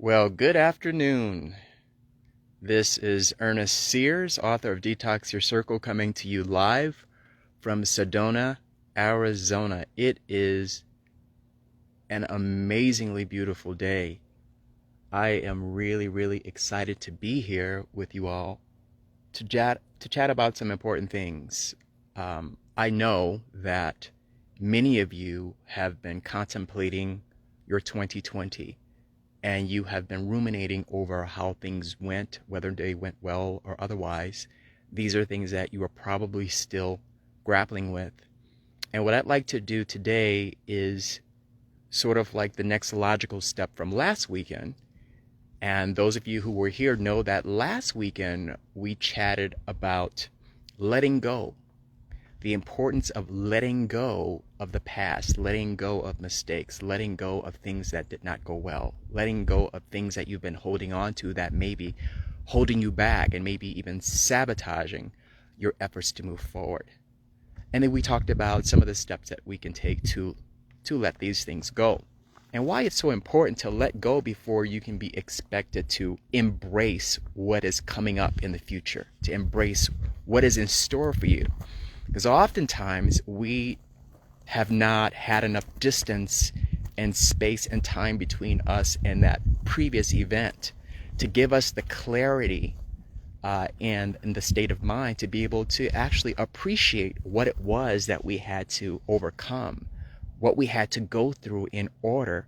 Well, good afternoon. This is Ernest Sears, author of Detox Your Circle, coming to you live from Sedona, Arizona. It is an amazingly beautiful day. I am really excited to be here with you all to chat about some important things. I know that many of you have been contemplating your 2020. And you have been ruminating over how things went, whether they went well or otherwise. These are things that you are probably still grappling with. And what I'd like to do today is sort of like the next logical step from last weekend. And those of you who were here know that last weekend we chatted about letting go. The importance of letting go of the past, letting go of mistakes, letting go of things that did not go well, letting go of things that you've been holding on to that may be holding you back and maybe even sabotaging your efforts to move forward. And then we talked about some of the steps that we can take to let these things go, and why it's so important to let go before you can be expected to embrace what is coming up in the future, to embrace what is in store for you. Because oftentimes we have not had enough distance and space and time between us and that previous event to give us the clarity and the state of mind to be able to actually appreciate what it was that we had to overcome, what we had to go through in order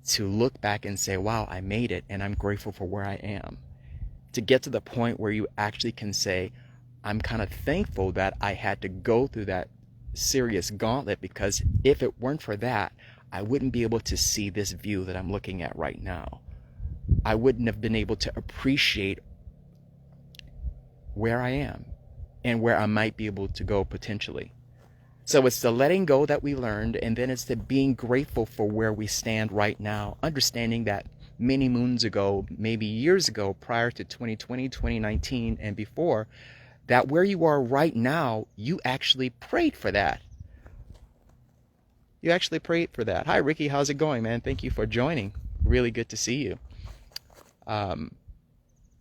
to look back and say, wow, I made it and I'm grateful for where I am. To get to the point where you actually can say, I'm kind of thankful that I had to go through that serious gauntlet, because if it weren't for that, I wouldn't be able to see this view that I'm looking at right now. I wouldn't have been able to appreciate where I am and where I might be able to go potentially. So it's the letting go that we learned, and then it's the being grateful for where we stand right now, understanding that many moons ago, maybe years ago, prior to 2020, 2019, and before, that where you are right now, you actually prayed for that. You actually prayed for that. Hi, Ricky. How's it going, man? Thank you for joining. Really good to see you.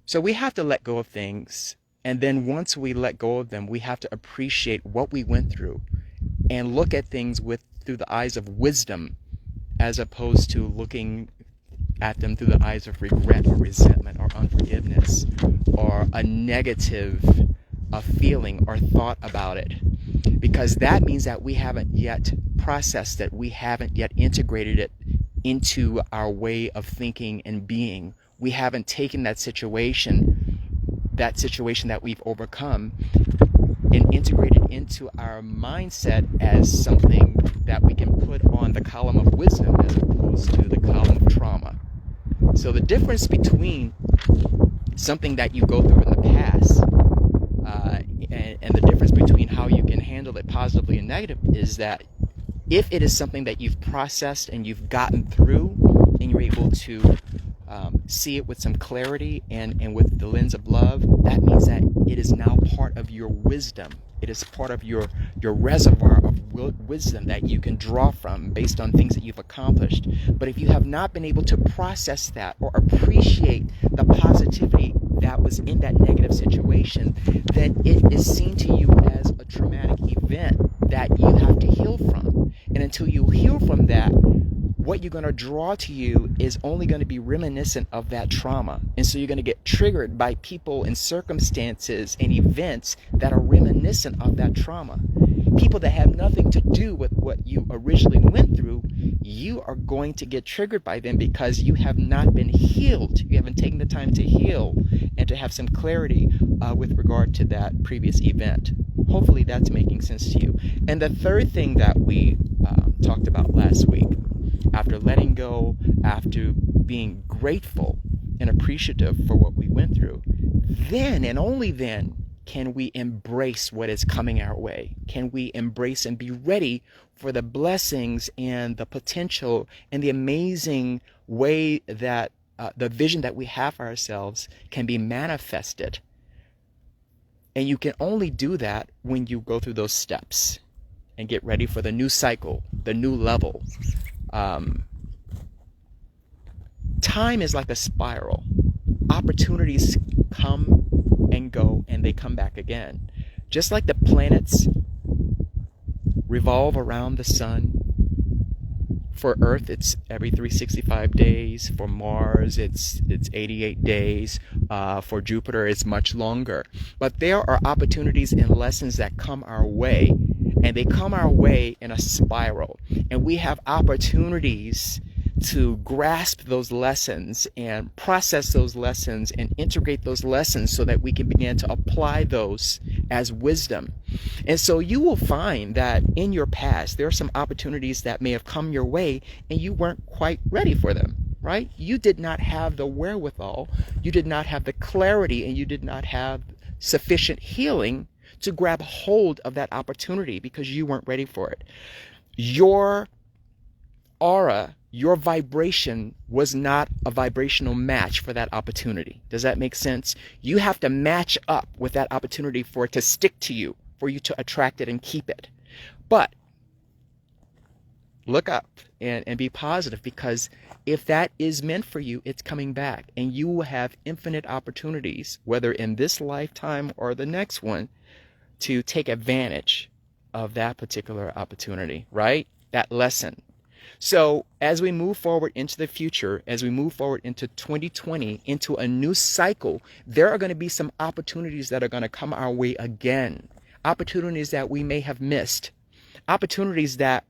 So we have to let go of things. And then once we let go of them, we have to appreciate what we went through and look at things through the eyes of wisdom, as opposed to looking at them through the eyes of regret or resentment or unforgiveness or a negative a feeling or thought about it, because that means that we haven't yet processed it, we haven't yet integrated it into our way of thinking and being. We haven't taken that situation that we've overcome and integrated into our mindset as something that we can put on the column of wisdom as opposed to the column of trauma. So the difference between something that you go through in the past and the difference between how you can handle it positively and negative is that if it is something that you've processed and you've gotten through and you're able to see it with some clarity and with the lens of love, that means that it is now part of your wisdom. It is part of your reservoir of wisdom that you can draw from based on things that you've accomplished. But if you have not been able to process that or appreciate the positivity that was in that negative situation, then it is seen to you as a traumatic event that you have to heal from. And until you heal from that, what you're going to draw to you is only going to be reminiscent of that trauma. And so you're going to get triggered by people and circumstances and events that are reminiscent of that trauma. People that have nothing to do with what you originally went through, you are going to get triggered by them because you have not been healed. You haven't taken the time to heal and to have some clarity with regard to that previous event. Hopefully that's making sense to you. And the third thing that we talked about last week, after letting go, after being grateful and appreciative for what we went through, then and only then can we embrace what is coming our way. Can we embrace and be ready for the blessings and the potential and the amazing way that the vision that we have for ourselves can be manifested. And you can only do that when you go through those steps and get ready for the new cycle, the new level. Time is like a spiral. Opportunities come and go, and they come back again. Just like the planets revolve around the sun. For Earth, it's every 365 days. For Mars, it's 88 days. For Jupiter, it's much longer. But there are opportunities and lessons that come our way, and they come our way in a spiral. And we have opportunities to grasp those lessons and process those lessons and integrate those lessons so that we can begin to apply those as wisdom. And so you will find that in your past, there are some opportunities that may have come your way and you weren't quite ready for them, right? You did not have the wherewithal, you did not have the clarity, and you did not have sufficient healing to grab hold of that opportunity because you weren't ready for it. Your aura, your vibration was not a vibrational match for that opportunity. Does that make sense? You have to match up with that opportunity for it to stick to you, for you to attract it and keep it. But look up and be positive, because if that is meant for you, it's coming back, and you will have infinite opportunities, whether in this lifetime or the next one, to take advantage of that particular opportunity, right? That lesson. So as we move forward into the future, as we move forward into 2020, into a new cycle, there are going to be some opportunities that are going to come our way again. Opportunities that we may have missed. Opportunities that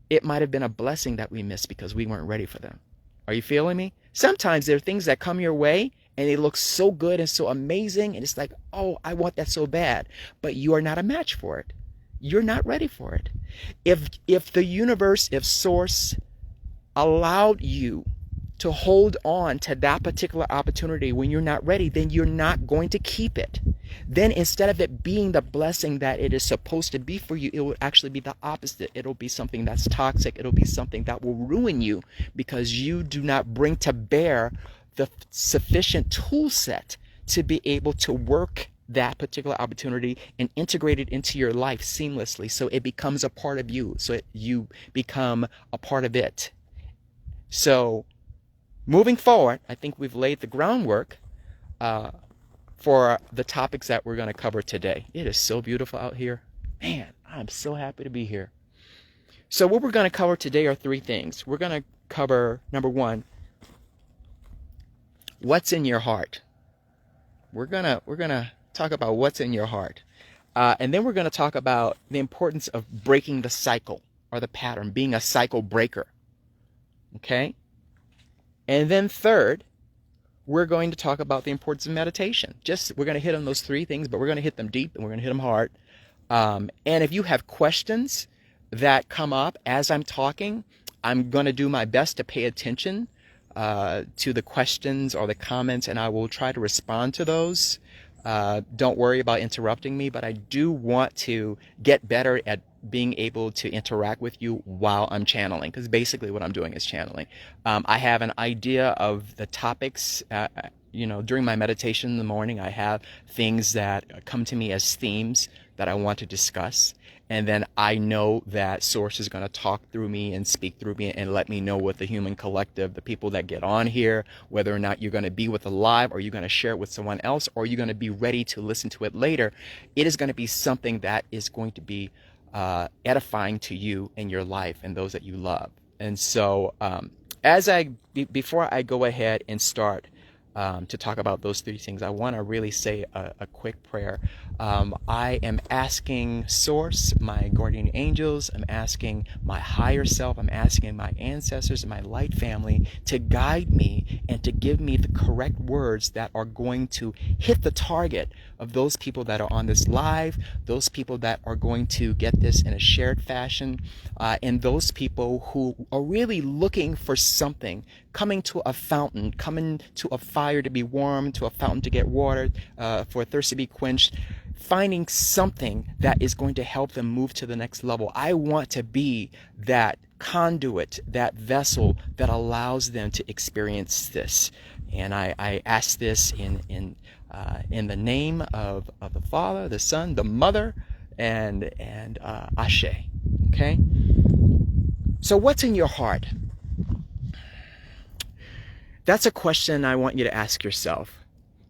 it might have been a blessing that we missed because we weren't ready for them. Are you feeling me? Sometimes there are things that come your way and they look so good and so amazing, and it's like, oh, I want that so bad. But you are not a match for it. You're not ready for it. If the universe, if source allowed you to hold on to that particular opportunity when you're not ready, then you're not going to keep it. Then instead of it being the blessing that it is supposed to be for you, it will actually be the opposite. It'll be something that's toxic. It'll be something that will ruin you because you do not bring to bear the sufficient tool set to be able to work that particular opportunity and integrate it into your life seamlessly, so it becomes a part of you, so you become a part of it. So moving forward, I think we've laid the groundwork for the topics that we're going to cover today. It is so beautiful out here. Man, I'm so happy to be here. So what we're going to cover today are three things. We're going to cover, number one, what's in your heart. We're gonna talk about what's in your heart. And then we're going to talk about the importance of breaking the cycle or the pattern, being a cycle breaker. Okay? And then third, we're going to talk about the importance of meditation. We're going to hit on those three things, but we're going to hit them deep and we're going to hit them hard. And if you have questions that come up as I'm talking, I'm going to do my best to pay attention to the questions or the comments, and I will try to respond to those. Don't worry about interrupting me, but I do want to get better at being able to interact with you while I'm channeling, because basically what I'm doing is channeling. I have an idea of the topics. During my meditation in the morning, I have things that come to me as themes that I want to discuss. And then I know that Source is going to talk through me and speak through me and let me know what the human collective, the people that get on here, whether or not you're going to be with it live, or you're going to share it with someone else, or you're going to be ready to listen to it later. It is going to be something that is going to be edifying to you in your life and those that you love. And so before I go ahead and start to talk about those three things, I want to really say a quick prayer. I am asking Source, my guardian angels, I'm asking my higher self, I'm asking my ancestors and my light family to guide me and to give me the correct words that are going to hit the target of those people that are on this live, those people that are going to get this in a shared fashion, and those people who are really looking for something, coming to a fountain, coming to a fire to be warmed, to a fountain to get water, for a thirst to be quenched, finding something that is going to help them move to the next level. I want to be that conduit, that vessel that allows them to experience this. And I ask this in the name of the Father, the Son, the Mother, and Ashe. Okay? So what's in your heart? That's a question I want you to ask yourself,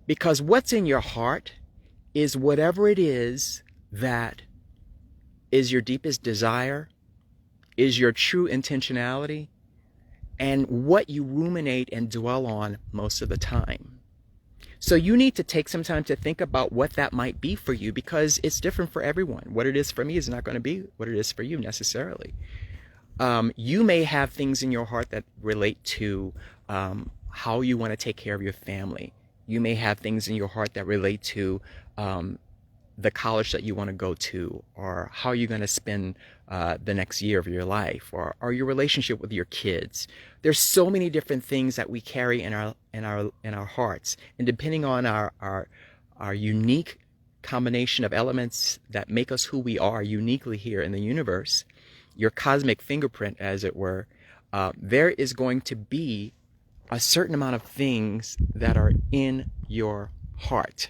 because what's in your heart is whatever it is that is your deepest desire, is your true intentionality, and what you ruminate and dwell on most of the time. So you need to take some time to think about what that might be for you, because it's different for everyone. What it is for me is not going to be what it is for you necessarily. You may have things in your heart that relate to how you want to take care of your family. You may have things in your heart that relate to the college that you want to go to, or how you're going to spend the next year of your life, or your relationship with your kids. There's so many different things that we carry in our hearts, and depending on our unique combination of elements that make us who we are uniquely here in the universe, your cosmic fingerprint, as it were, there is going to be a certain amount of things that are in your heart.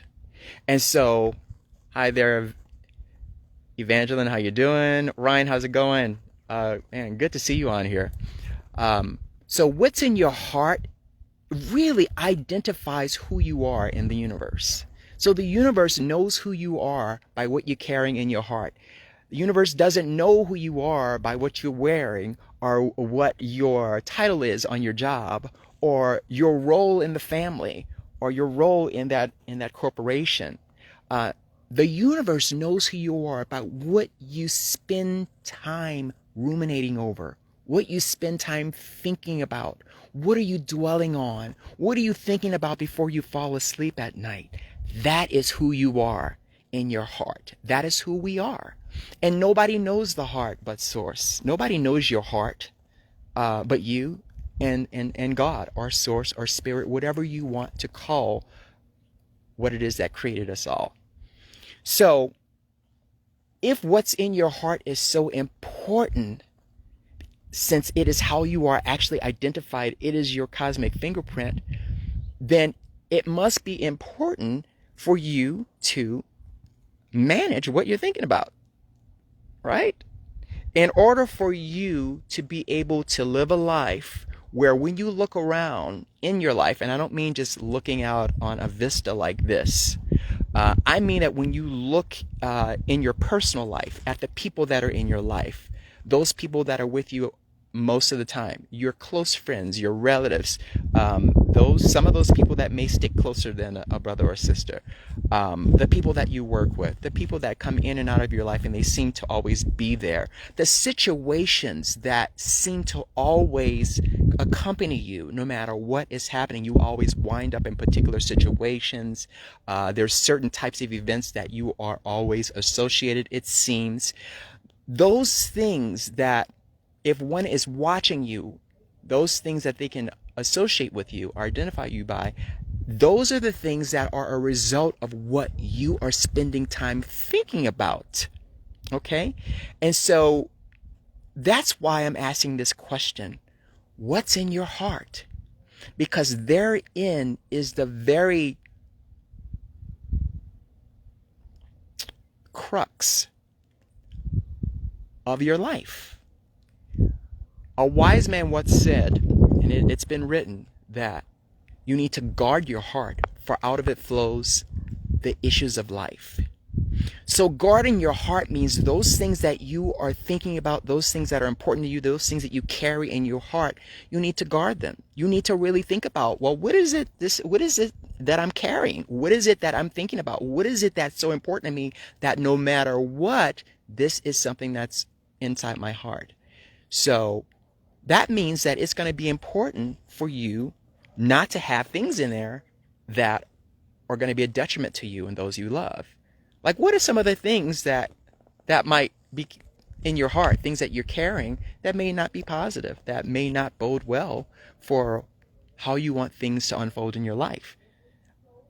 And so, hi there, Evangeline, how you doing? Ryan, how's it going? Man, good to see you on here. So what's in your heart really identifies who you are in the universe. So the universe knows who you are by what you're carrying in your heart. The universe doesn't know who you are by what you're wearing, or what your title is on your job, or your role in the family, or your role in that corporation. The universe knows who you are by what you spend time ruminating over, what you spend time thinking about. What are you dwelling on? What are you thinking about before you fall asleep at night? That is who you are in your heart. That is who we are. And nobody knows the heart but Source. Nobody knows your heart but you and God, or Source, or Spirit, whatever you want to call what it is that created us all. So, if what's in your heart is so important, since it is how you are actually identified, it is your cosmic fingerprint, then it must be important for you to manage what you're thinking about, right? In order for you to be able to live a life where when you look around in your life, and I don't mean just looking out on a vista like this, I mean that when you look in your personal life at the people that are in your life, those people that are with you most of the time, your close friends, your relatives, some of those people that may stick closer than a brother or sister, the people that you work with, the people that come in and out of your life and they seem to always be there, the situations that seem to always accompany you no matter what is happening. You always wind up in particular situations. There's certain types of events that you are always associated, it seems. Those things that, if one is watching you, those things that they can associate with you or identify you by, those are the things that are a result of what you are spending time thinking about. Okay? And so that's why I'm asking this question. What's in your heart? Because therein is the very crux of your life. A wise man once said, and it's been written, that you need to guard your heart, for out of it flows the issues of life. So guarding your heart means those things that you are thinking about, those things that are important to you, those things that you carry in your heart, you need to guard them. You need to really think about, well, what is it that I'm carrying? What is it that I'm thinking about? What is it that's so important to me that no matter what, this is something that's inside my heart? So that means that it's going to be important for you not to have things in there that are going to be a detriment to you and those you love. Like, what are some of the things that might be in your heart, things that you're carrying that may not be positive, that may not bode well for how you want things to unfold in your life?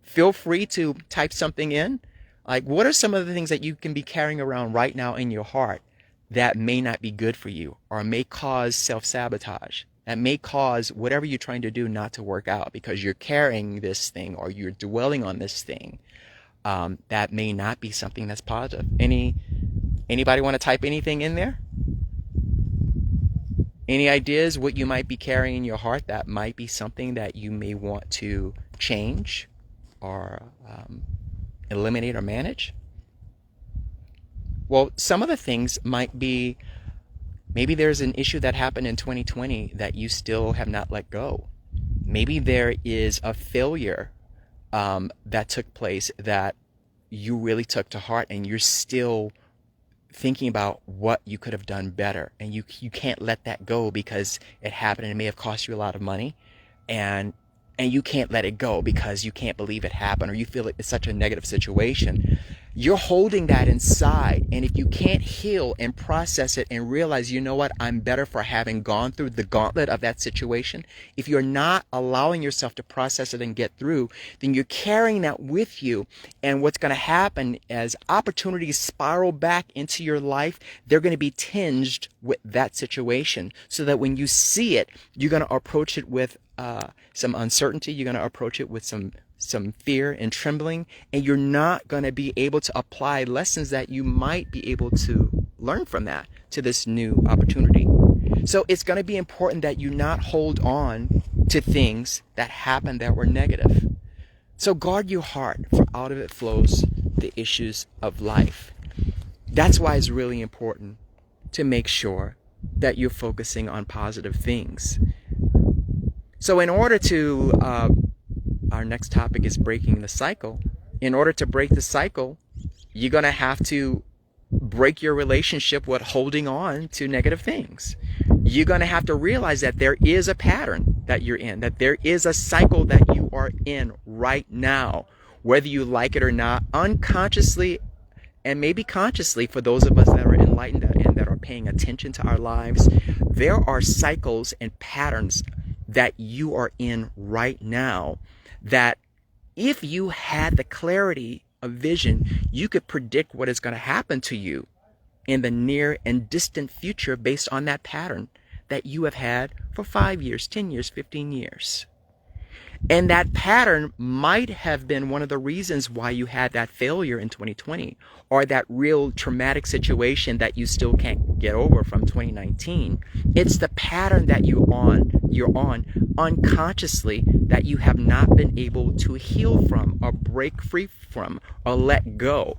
Feel free to type something in. Like, what are some of the things that you can be carrying around right now in your heart that may not be good for you, or may cause self-sabotage, that may cause whatever you're trying to do not to work out because you're carrying this thing or you're dwelling on this thing that may not be something that's positive? Anybody want to type anything in there? Any ideas what you might be carrying in your heart that might be something that you may want to change or eliminate or manage? Well, some of the things might be, maybe there's an issue that happened in 2020 that you still have not let go. Maybe there is a failure that took place that you really took to heart, and you're still thinking about what you could have done better, and you can't let that go because it happened and it may have cost you a lot of money, and you can't let it go because you can't believe it happened, or you feel it's such a negative situation. You're holding that inside, and if you can't heal and process it and realize, you know what, I'm better for having gone through the gauntlet of that situation, if you're not allowing yourself to process it and get through, then you're carrying that with you. And what's going to happen as opportunities spiral back into your life, they're going to be tinged with that situation, so that when you see it, you're going to approach it with some uncertainty. You're going to approach it with some fear and trembling, and you're not going to be able to apply lessons that you might be able to learn from that to this new opportunity. So it's going to be important that you not hold on to things that happened that were negative. So guard your heart, for out of it flows the issues of life. That's why it's really important to make sure that you're focusing on positive things. So in order to, our next topic is breaking the cycle. In order to break the cycle, you're going to have to break your relationship with holding on to negative things. You're going to have to realize that there is a pattern that you're in, that there is a cycle that you are in right now, whether you like it or not, unconsciously and maybe consciously. For those of us that are enlightened and that are paying attention to our lives, there are cycles and patterns that you are in right now that if you had the clarity of vision, you could predict what is going to happen to you in the near and distant future based on that pattern that you have had for 5 years, 10 years, 15 years. And that pattern might have been one of the reasons why you had that failure in 2020, or that real traumatic situation that you still can't get over from 2019. It's the pattern that you're on unconsciously that you have not been able to heal from, or break free from, or let go.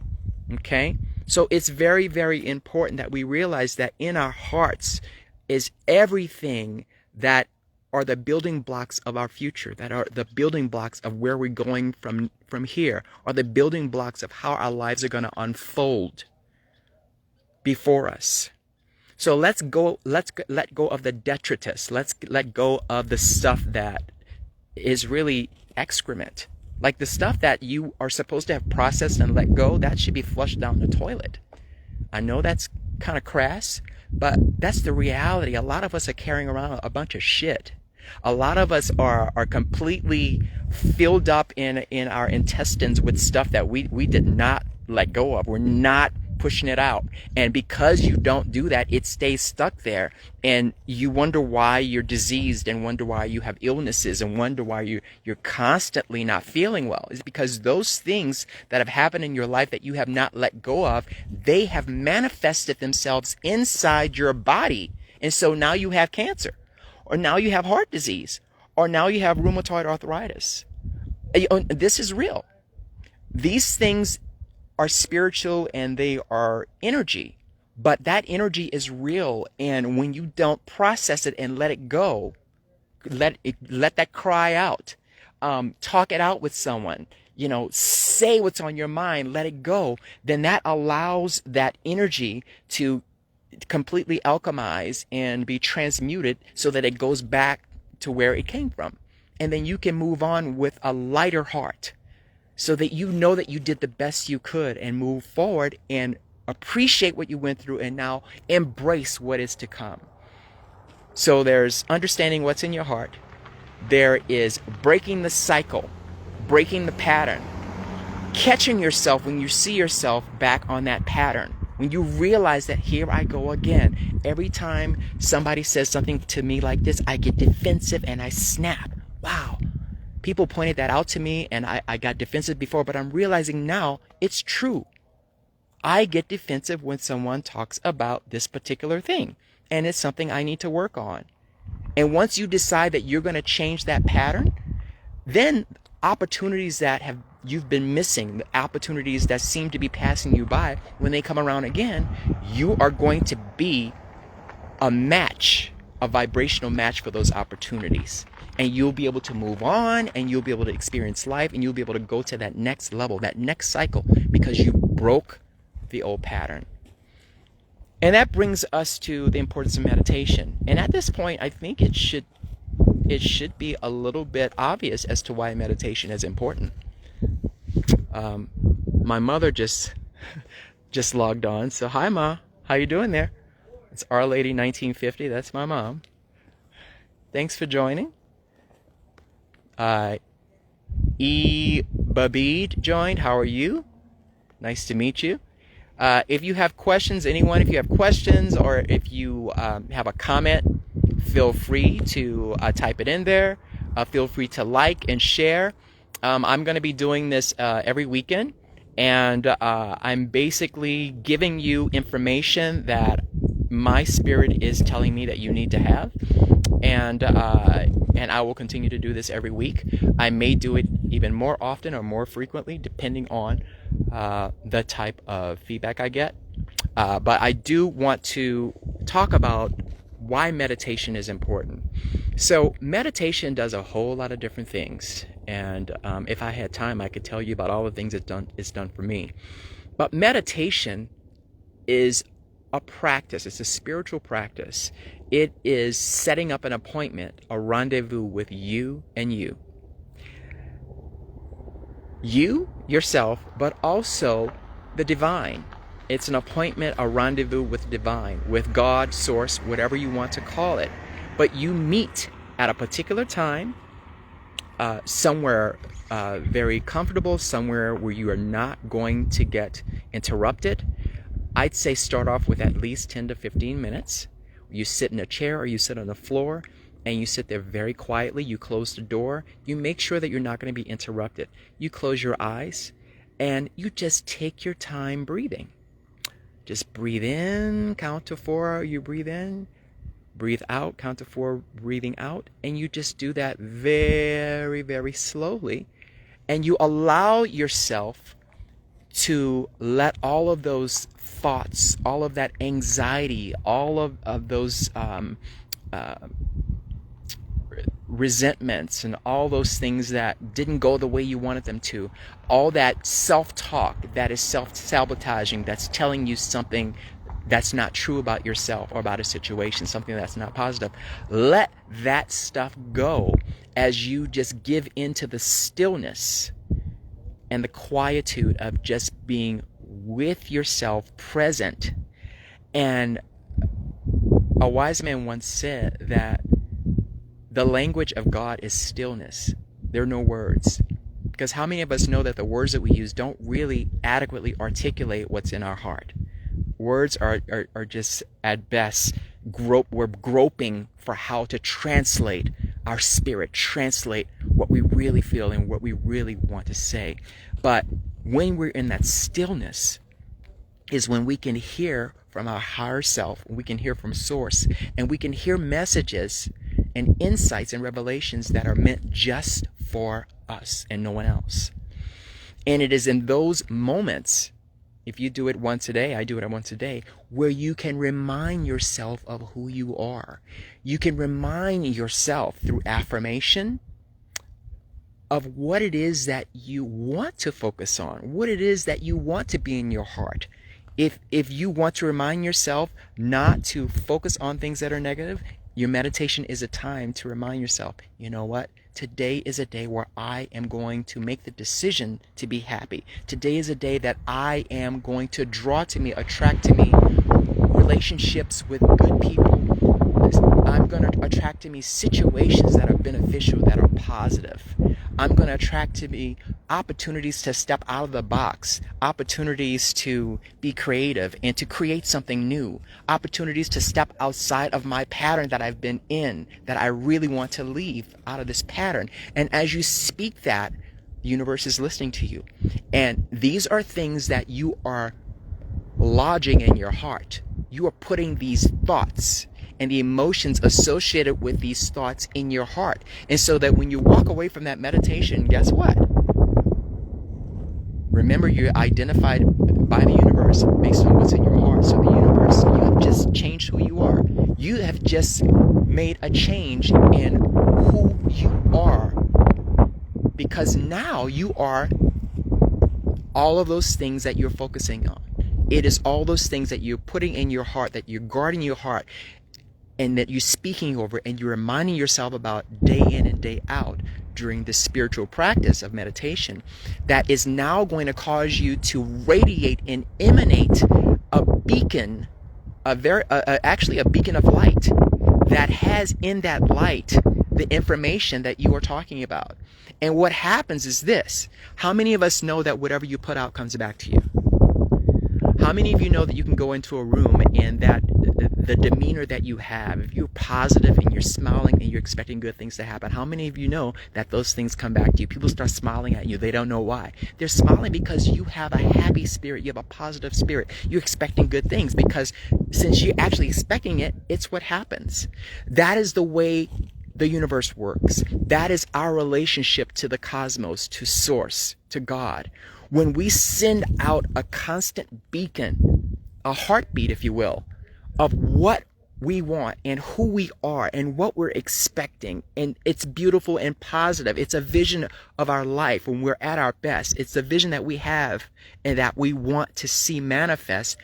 Okay? So it's very, very important that we realize that in our hearts is everything that are the building blocks of our future, that are the building blocks of where we're going from here, are the building blocks of how our lives are going to unfold before us. So let's let go of the detritus. Let's let go of the stuff that is really excrement. Like the stuff that you are supposed to have processed and let go, that should be flushed down the toilet. I know that's kind of crass, but that's the reality. A lot of us are carrying around a bunch of shit. A lot of us are completely filled up in our intestines with stuff that we did not let go of. We're not pushing it out. And because you don't do that, it stays stuck there. And you wonder why you're diseased, and wonder why you have illnesses, and wonder why you're constantly not feeling well. It's because those things that have happened in your life that you have not let go of, they have manifested themselves inside your body. And so now you have cancer, or now you have heart disease, or now you have rheumatoid arthritis. This is real. These things are spiritual and they are energy, but that energy is real. And when you don't process it and let it go, let that cry out, talk it out with someone, say what's on your mind, let it go, then that allows that energy to completely alchemize and be transmuted so that it goes back to where it came from. And then you can move on with a lighter heart, so that you know that you did the best you could, and move forward and appreciate what you went through, and now embrace what is to come. So there's understanding what's in your heart. There is breaking the cycle, breaking the pattern, catching yourself when you see yourself back on that pattern. When you realize that here I go again. Every time somebody says something to me like this, I get defensive and I snap. Wow. People pointed that out to me, and I got defensive before, but I'm realizing now it's true. I get defensive when someone talks about this particular thing, and it's something I need to work on. And once you decide that you're going to change that pattern, then opportunities that have you've been missing, the opportunities that seem to be passing you by, when they come around again, you are going to be a match, a vibrational match for those opportunities. And you'll be able to move on, and you'll be able to experience life, and you'll be able to go to that next level, that next cycle, because you broke the old pattern. And that brings us to the importance of meditation. And at this point, I think it should be a little bit obvious as to why meditation is important. My mother just logged on. So hi, Ma. How you doing there? It's Our Lady 1950. That's my mom. Thanks for joining. Babid joined. How are you? Nice to meet you. If you have questions, anyone, if you have questions or if you have a comment, feel free to type it in there. Feel free to like and share. I'm going to be doing this every weekend, and I'm basically giving you information that my spirit is telling me that you need to have, and I will continue to do this every week. I may do it even more often or more frequently, depending on the type of feedback I get. But I do want to talk about why meditation is important. So meditation does a whole lot of different things, and if I had time, I could tell you about all the things it's done for me. But meditation is a practice. It's a spiritual practice. It is setting up an appointment, a rendezvous with you and you. You, yourself, but also the divine. It's an appointment, a rendezvous with divine, with God, source, whatever you want to call it. But you meet at a particular time, somewhere very comfortable, somewhere where you are not going to get interrupted. I'd say start off with at least 10 to 15 minutes. You sit in a chair or you sit on the floor, and you sit there very quietly. You close the door. You make sure that you're not going to be interrupted. You close your eyes, and you just take your time breathing. Just breathe in, count to 4, you breathe in. Breathe out, count to 4, breathing out. And you just do that very, very slowly. And you allow yourself to let all of those thoughts, all of that anxiety, all of those resentments and all those things that didn't go the way you wanted them to, all that self-talk that is self-sabotaging, that's telling you something that's not true about yourself or about a situation, something that's not positive. Let that stuff go as you just give into the stillness and the quietude of just being with yourself, present. And a wise man once said that the language of God is stillness. There are no words. Because how many of us know that the words that we use don't really adequately articulate what's in our heart? Words are just, at best, we're groping for how to translate our spirit, translate what we really feel and what we really want to say. But when we're in that stillness is when we can hear from our higher self, we can hear from source, and we can hear messages and insights and revelations that are meant just for us and no one else. And it is in those moments, if you do it once a day, I do it once a day, where you can remind yourself of who you are. You can remind yourself through affirmation of what it is that you want to focus on, what it is that you want to be in your heart. If you want to remind yourself not to focus on things that are negative, your meditation is a time to remind yourself, you know what? Today is a day where I am going to make the decision to be happy. Today is a day that I am going to attract to me relationships with good people. I'm going to attract to me situations that are beneficial, that are positive. I'm going to attract to me opportunities to step out of the box, opportunities to be creative and to create something new, opportunities to step outside of my pattern that I've been in, that I really want to leave out of this pattern. And as you speak that, the universe is listening to you. And these are things that you are lodging in your heart. You are putting these thoughts and the emotions associated with these thoughts in your heart. And so that when you walk away from that meditation, guess what? Remember, you're identified by the universe based on what's in your heart. So the universe, you have just changed who you are. You have just made a change in who you are. Because now you are all of those things that you're focusing on. It is all those things that you're putting in your heart, that you're guarding your heart, and that you're speaking over, and you're reminding yourself about day in and day out during this spiritual practice of meditation, that is now going to cause you to radiate and emanate a beacon, actually a beacon of light that has in that light the information that you are talking about. And what happens is this: how many of us know that whatever you put out comes back to you? How many of you know that you can go into a room and that the demeanor that you have, if you're positive and you're smiling and you're expecting good things to happen, how many of you know that those things come back to you? People start smiling at you. They don't know why. They're smiling because you have a happy spirit. You have a positive spirit. You're expecting good things because since you're actually expecting it, it's what happens. That is the way the universe works. That is our relationship to the cosmos, to source, to God. When we send out a constant beacon, a heartbeat, if you will, of what we want and who we are and what we're expecting, and it's beautiful and positive. It's a vision of our life when we're at our best. It's the vision that we have and that we want to see manifest.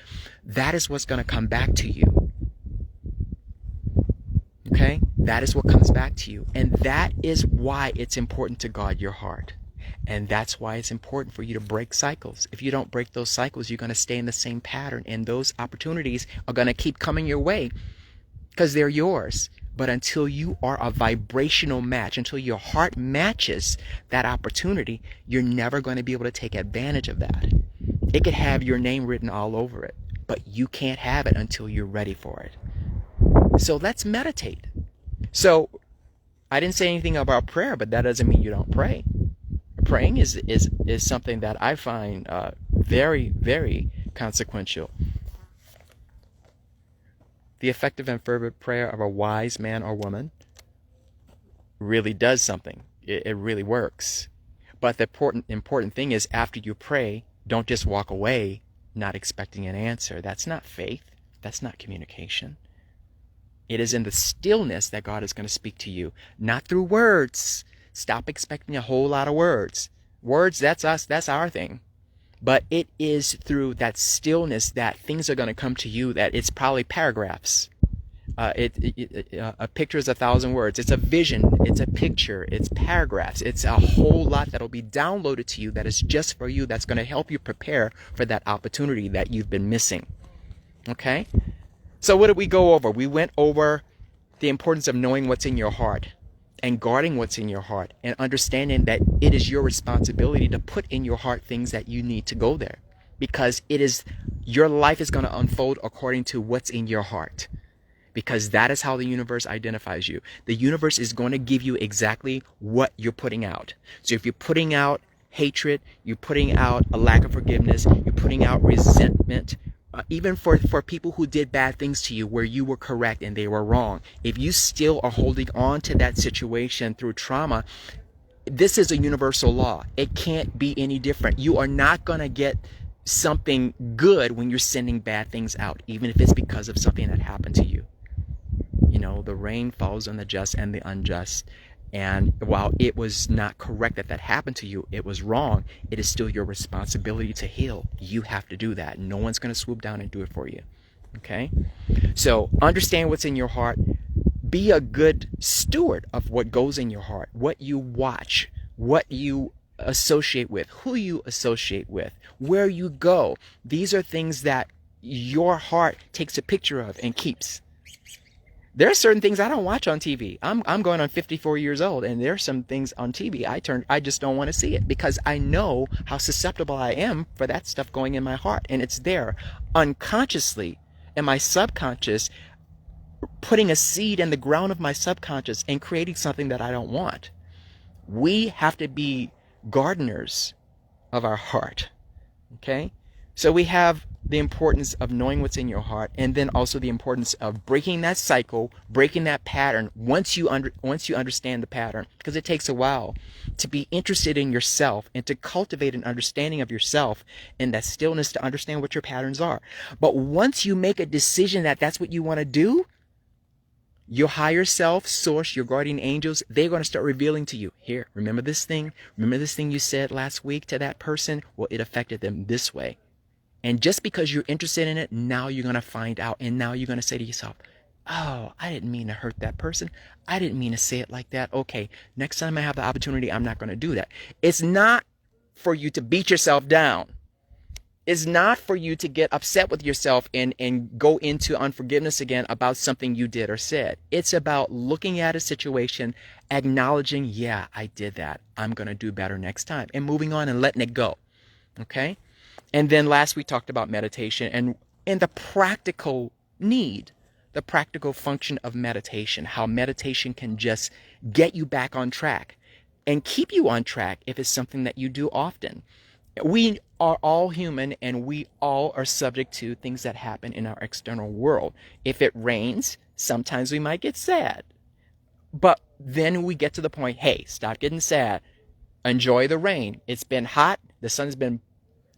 That is what's going to come back to you. Okay? That is what comes back to you. And that is why it's important to guard your heart. And that's why it's important for you to break cycles. If you don't break those cycles, you're going to stay in the same pattern. And those opportunities are going to keep coming your way because they're yours. But until you are a vibrational match, until your heart matches that opportunity, you're never going to be able to take advantage of that. It could have your name written all over it, but you can't have it until you're ready for it. So let's meditate. So I didn't say anything about prayer, but that doesn't mean you don't pray. Praying is something that I find very, very consequential. The effective and fervent prayer of a wise man or woman really does something. It really works. But the important thing is, after you pray, don't just walk away not expecting an answer. That's not faith. That's not communication. It is in the stillness that God is going to speak to you, not through words. Stop expecting a whole lot of words. Words, that's us, that's our thing. But it is through that stillness that things are going to come to you, that it's probably paragraphs. A picture is 1,000 words. It's a vision, it's a picture, it's paragraphs. It's a whole lot that'll be downloaded to you that is just for you, that's going to help you prepare for that opportunity that you've been missing. Okay? So what did we go over? We went over the importance of knowing what's in your heart and guarding what's in your heart and understanding that it is your responsibility to put in your heart things that you need to go there, because it is your life is going to unfold according to what's in your heart, because that is how the universe identifies you. The universe is going to give you exactly what you're putting out. So if you're putting out hatred, you're putting out a lack of forgiveness, you're putting out resentment, even for people who did bad things to you where you were correct and they were wrong. If you still are holding on to that situation through trauma, this is a universal law. It can't be any different. You are not going to get something good when you're sending bad things out, even if it's because of something that happened to you. You know, the rain falls on the just and the unjust. And while it was not correct that happened to you, it was wrong, it is still your responsibility to heal. You have to do that. No one's going to swoop down and do it for you. Okay? So understand what's in your heart. Be a good steward of what goes in your heart, what you watch, what you associate with, who you associate with, where you go. These are things that your heart takes a picture of and keeps. There are certain things I don't watch on TV. I'm going on 54 years old, and there are some things on TV I just don't want to see it, because I know how susceptible I am for that stuff going in my heart, and it's there unconsciously in my subconscious, putting a seed in the ground of my subconscious and creating something that I don't want. We have to be gardeners of our heart. Okay? So we have the importance of knowing what's in your heart, and then also the importance of breaking that cycle, breaking that pattern once you understand the pattern, because it takes a while to be interested in yourself and to cultivate an understanding of yourself and that stillness to understand what your patterns are. But once you make a decision that that's what you want to do, your higher self, source, your guardian angels, they're going to start revealing to you, here, remember this thing you said last week to that person? Well, it affected them this way. And just because you're interested in it, now you're going to find out. And now you're going to say to yourself, oh, I didn't mean to hurt that person. I didn't mean to say it like that. Okay, next time I have the opportunity, I'm not going to do that. It's not for you to beat yourself down. It's not for you to get upset with yourself and go into unforgiveness again about something you did or said. It's about looking at a situation, acknowledging, yeah, I did that. I'm going to do better next time. And moving on and letting it go. Okay? And then last we talked about meditation and the practical need, the practical function of meditation, how meditation can just get you back on track and keep you on track if it's something that you do often. We are all human and we all are subject to things that happen in our external world. If it rains, sometimes we might get sad. But then we get to the point, hey, stop getting sad. Enjoy the rain. It's been hot. The sun's been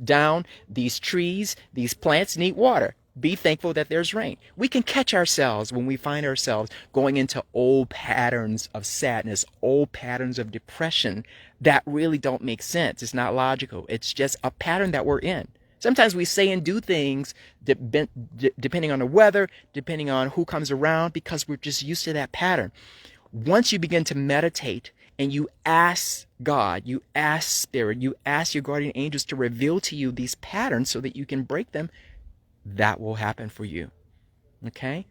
down. These trees, these plants need water. Be thankful that there's rain. We can catch ourselves when we find ourselves going into old patterns of sadness, old patterns of depression that really don't make sense. It's not logical. It's just a pattern that we're in. Sometimes we say and do things depending on the weather, depending on who comes around, because we're just used to that pattern. Once you begin to meditate and you ask God, you ask Spirit, you ask your guardian angels to reveal to you these patterns so that you can break them, that will happen for you. Okay?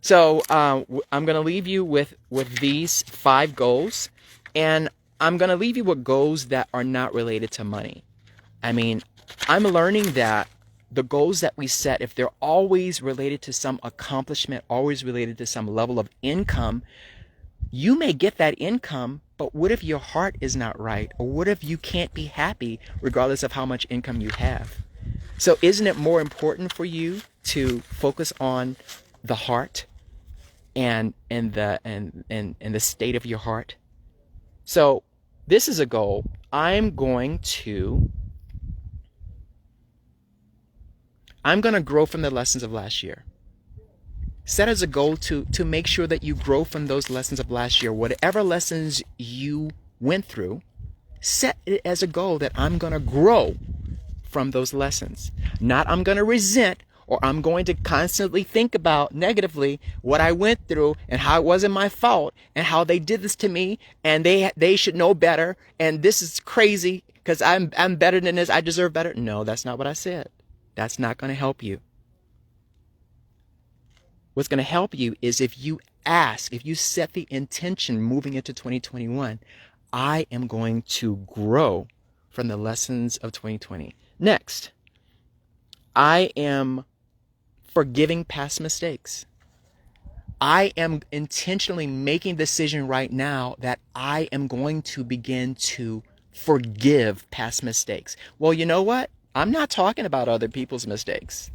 So I'm going to leave you with these 5 goals. And I'm going to leave you with goals that are not related to money. I mean, I'm learning that the goals that we set, if they're always related to some accomplishment, always related to some level of income, you may get that income, but what if your heart is not right? Or what if you can't be happy regardless of how much income you have? So isn't it more important for you to focus on the heart and the state of your heart? So this is a goal. I'm going to grow from the lessons of last year. Set as a goal to make sure that you grow from those lessons of last year. Whatever lessons you went through, set it as a goal that I'm going to grow from those lessons. Not I'm going to resent or I'm going to constantly think about negatively what I went through and how it wasn't my fault and how they did this to me and they should know better and this is crazy because I'm better than this. I deserve better. No, that's not what I said. That's not going to help you. What's going to help you is if you set the intention moving into 2021, I am going to grow from the lessons of 2020. Next, I am forgiving past mistakes. I am intentionally making the decision right now that I am going to begin to forgive past mistakes. Well, you know what? I'm not talking about other people's mistakes.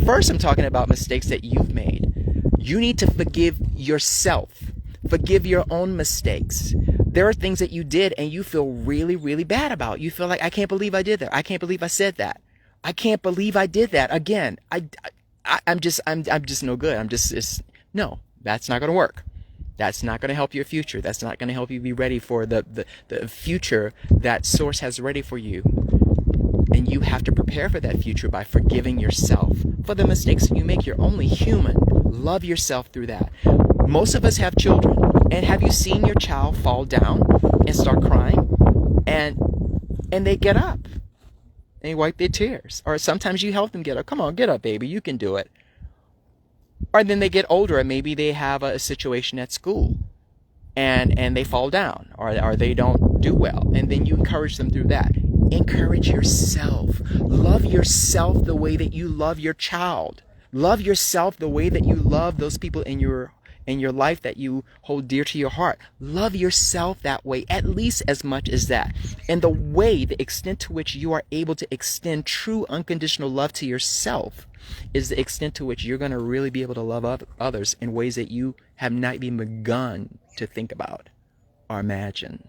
First, I'm talking about mistakes that you've made. You need to forgive yourself. Forgive your own mistakes. There are things that you did and you feel really, really bad about. You feel like, I can't believe I did that. I can't believe I said that. I can't believe I did that again. I'm just no good. No, that's not going to work. That's not going to help your future. That's not going to help you be ready for the future that Source has ready for you. And you have to prepare for that future by forgiving yourself for the mistakes that you make. You're only human. Love yourself through that. Most of us have children. And have you seen your child fall down and start crying? And they get up. And they wipe their tears. Or sometimes you help them get up. Come on, get up, baby. You can do it. Or then they get older and maybe they have a situation at school. And they fall down. Or they don't do well. And then you encourage them through that. Encourage yourself. Love yourself the way that you love your child. Love yourself the way that you love those people in your in your life that you hold dear to your heart. Love yourself that way, at least as much as that. And the extent to which you are able to extend true unconditional love to yourself is the extent to which you're going to really be able to love others in ways that you have not even begun to think about or imagine.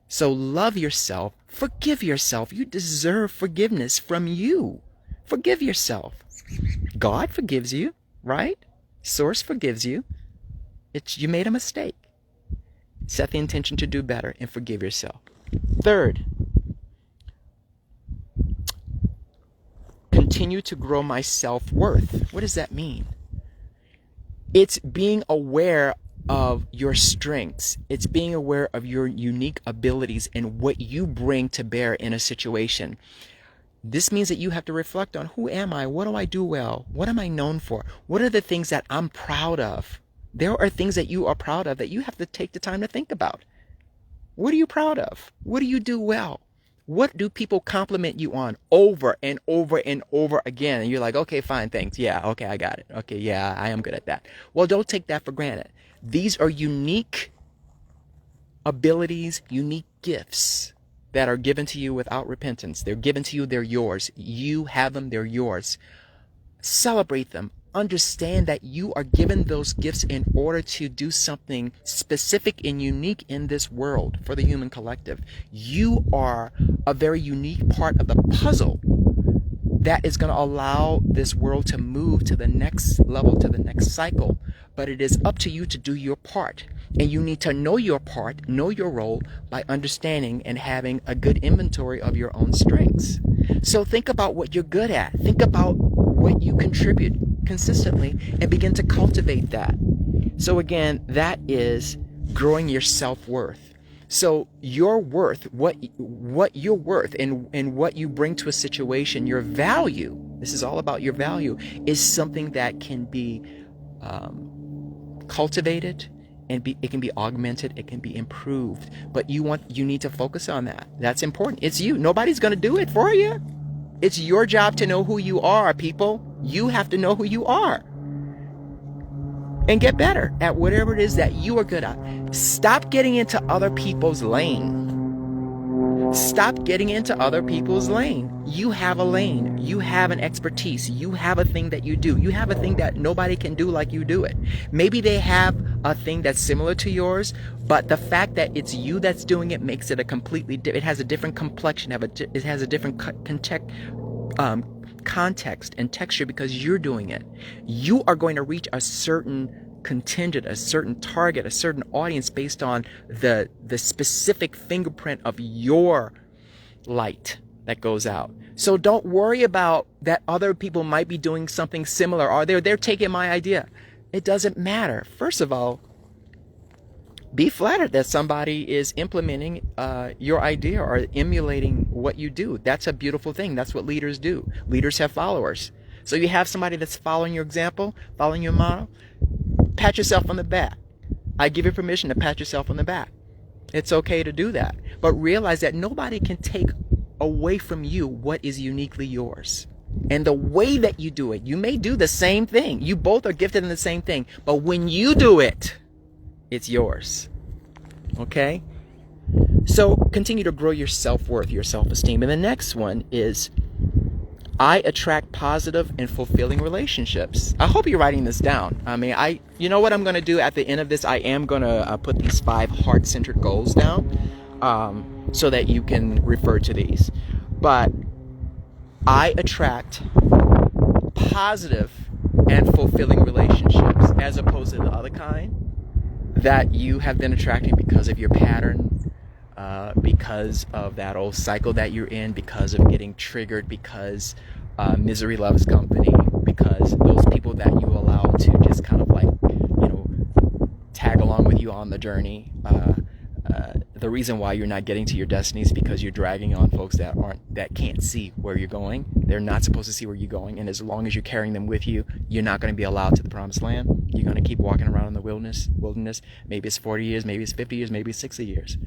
So love yourself, forgive yourself. You deserve forgiveness from you. Forgive yourself. God forgives you, right? Source forgives you. You made a mistake. Set the intention to do better and forgive yourself. Third, continue to grow my self-worth. What does that mean? It's being aware of your strengths. It's being aware of your unique abilities and what you bring to bear in a situation. This means that you have to reflect on, who am I? What do I do well? What am I known for? What are the things that I'm proud of? There are things that you are proud of that you have to take the time to think about. What are you proud of? What do you do well? What do people compliment you on over and over and over again? And you're like, okay, fine, thanks. Yeah, okay, I got it. Okay, yeah, I am good at that. Well, don't take that for granted. These are unique abilities, unique gifts that are given to you without repentance. They're given to you, they're yours. You have them, they're yours. Celebrate them. Understand that you are given those gifts in order to do something specific and unique in this world for the human collective. You are a very unique part of the puzzle that is going to allow this world to move to the next level, to the next cycle. But it is up to you to do your part. And you need to know your part, know your role by understanding and having a good inventory of your own strengths. So think about what you're good at. Think about what you contribute consistently and begin to cultivate that. So again, that is growing your self-worth. So your worth, what you're worth and what you bring to a situation, your value, this is all about your value, is something that can be cultivated, and it can be augmented, it can be improved. But you need to focus on that. That's important. It's you. Nobody's going to do it for you. It's your job to know who you are, people. You have to know who you are. And get better at whatever it is that you are good at. Stop getting into other people's lane. Stop getting into other people's lane. You have a lane. You have an expertise. You have a thing that you do. You have a thing that nobody can do like you do it. Maybe they have a thing that's similar to yours, but the fact that it's you that's doing it makes it it has a different complexion. It has a different context and texture because you're doing it. You are going to reach a certain contingent, a certain target, a certain audience based on the specific fingerprint of your light that goes out. So don't worry about that other people might be doing something similar, or they're taking my idea. It doesn't matter. First of all, be flattered that somebody is implementing your idea or emulating what you do. That's a beautiful thing. That's what leaders do. Leaders have followers. So you have somebody that's following your example, following your model. Pat yourself on the back. I give you permission to pat yourself on the back. It's okay to do that. But realize that nobody can take away from you what is uniquely yours. And the way that you do it, you may do the same thing. You both are gifted in the same thing. But when you do it, it's yours. Okay? So continue to grow your self-worth, your self-esteem. And the next one is, I attract positive and fulfilling relationships. I hope you're writing this down. You know what I'm going to do at the end of this? I am going to put these 5 heart-centered goals down so that you can refer to these. But I attract positive and fulfilling relationships as opposed to the other kind that you have been attracting because of your pattern, because of that old cycle that you're in, because of getting triggered, because misery loves company, because those people that you allow to just kind of tag along with you on the journey. The reason why you're not getting to your destiny is because you're dragging on folks that can't see where you're going. They're not supposed to see where you're going, and as long as you're carrying them with you, you're not going to be allowed to the promised land. You're going to keep walking around in the wilderness. Maybe it's 40 years, maybe it's 50 years, maybe it's 60 years.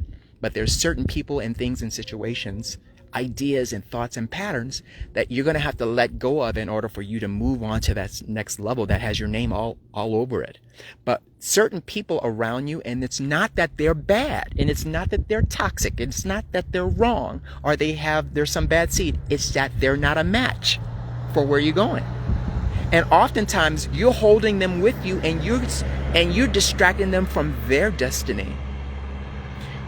But there's certain people and things and situations ideas and thoughts and patterns that you're going to have to let go of in order for you to move on to that next level that has your name all over it. But certain people around you, and it's not that they're bad, and it's not that they're toxic, it's not that they're wrong, or there's some bad seed. It's that they're not a match for where you're going. And oftentimes you're holding them with you, and you're distracting them from their destiny.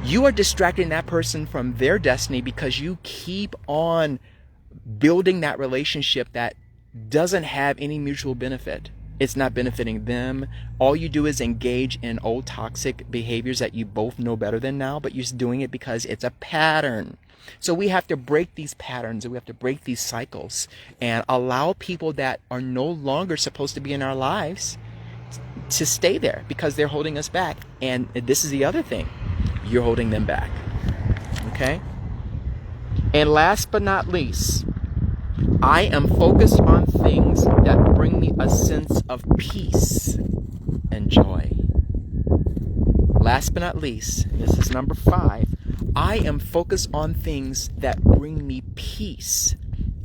You are distracting that person from their destiny because you keep on building that relationship that doesn't have any mutual benefit. It's not benefiting them. All you do is engage in old toxic behaviors that you both know better than now, but you're doing it because it's a pattern. So we have to break these patterns, and we have to break these cycles and allow people that are no longer supposed to be in our lives to stay there because they're holding us back. And this is the other thing. You're holding them back. Okay? And last but not least, I am focused on things that bring me a sense of peace and joy. Last but not least, and this is number 5, I am focused on things that bring me peace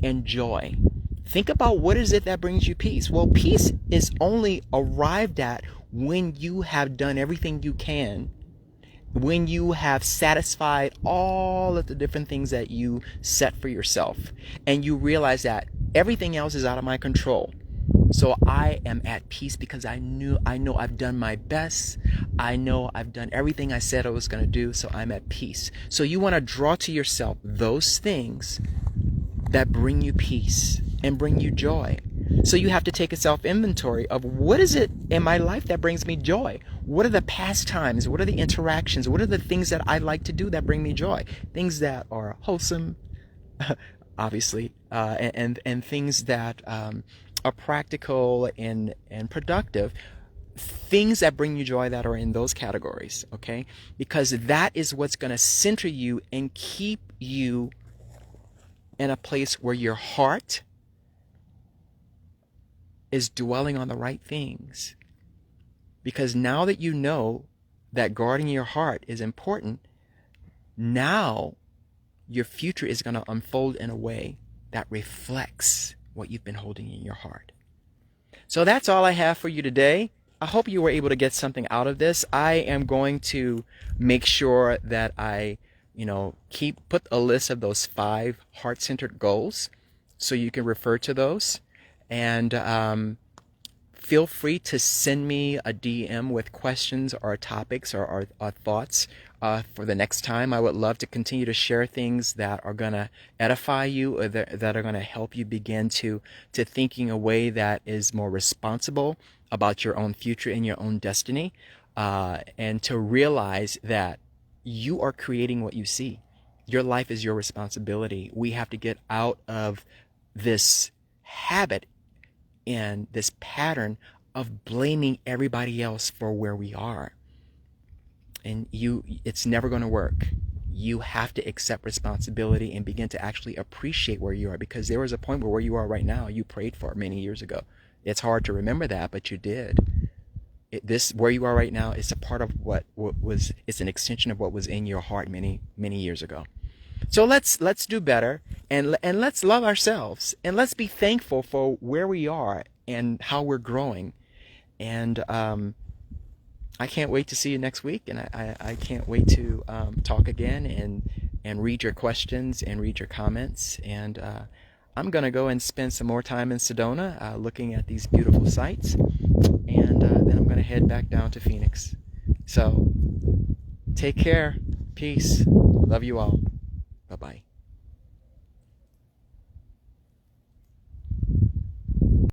and joy. Think about, what is it that brings you peace? Well, peace is only arrived at when you have done everything you can, when you have satisfied all of the different things that you set for yourself, and you realize that everything else is out of my control. So I am at peace because I know I've done my best. I know I've done everything I said I was going to do, so I'm at peace. So you want to draw to yourself those things that bring you peace and bring you joy. So you have to take a self-inventory of, what is it in my life that brings me joy? What are the pastimes? What are the interactions? What are the things that I like to do that bring me joy? Things that are wholesome, obviously, and things that are practical and productive. Things that bring you joy that are in those categories, okay? Because that is what's going to center you and keep you in a place where your heart is dwelling on the right things. Because now that you know that guarding your heart is important, now your future is going to unfold in a way that reflects what you've been holding in your heart. So that's all I have for you today. I hope you were able to get something out of this. I am going to make sure that I, put a list of those 5 heart-centered goals so you can refer to those. And feel free to send me a DM with questions or topics or thoughts for the next time. I would love to continue to share things that are going to edify you, or that are going to help you begin to thinking a way that is more responsible about your own future and your own destiny, and to realize that you are creating what you see. Your life is your responsibility. We have to get out of this habit and this pattern of blaming everybody else for where we are. And it's never going to work. You have to accept responsibility and begin to actually appreciate where you are, because there was a point where you are right now, you prayed for many years ago. It's hard to remember that, but you did. This where you are right now is a part of what was. It's an extension of what was in your heart many years ago. So let's do better, and let's love ourselves, and let's be thankful for where we are and how we're growing. And I can't wait to see you next week, and I can't wait to talk again and read your questions and read your comments. And I'm gonna go and spend some more time in Sedona looking at these beautiful sights, and then I'm gonna head back down to Phoenix. So take care, peace, love you all. Bye-bye.